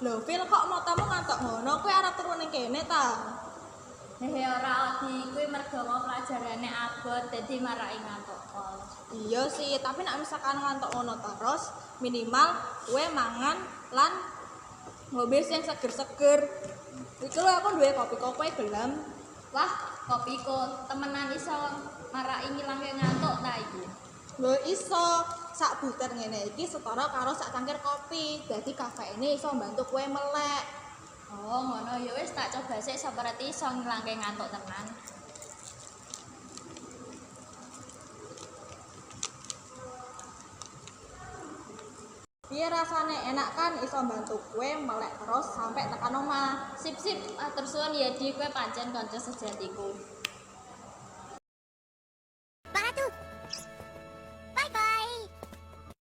Lho, Fil kok motomu ngantuk ngono? Kowe arep turu ning kene ta? Hehe ora Odi, kuwi mergo mau pelajarane abot dadi marai ngantuk kos. Iya sih, tapi nek misalkan ngantuk ngono terus, minimal kowe mangan lan ngombe sing seger-seger. Iki lho aku duwe kopi kok kowe gelem. Wah, kopiku temenan iso marai ngilangke ngantuk ta iki. Lho iso sak butir ngene iki setara karo sak cangkir kopi. Dadi kafeine iso mbantu kowe melek. Oh, ngono ya wis tak coba sik seperti iso ngilangke ngantuk tenan. Piye rasane enak kan iso mbantu kowe melek terus sampai tekan omah. Sip sip, atur suwun ya Di, kowe pancen kanca sejatiku.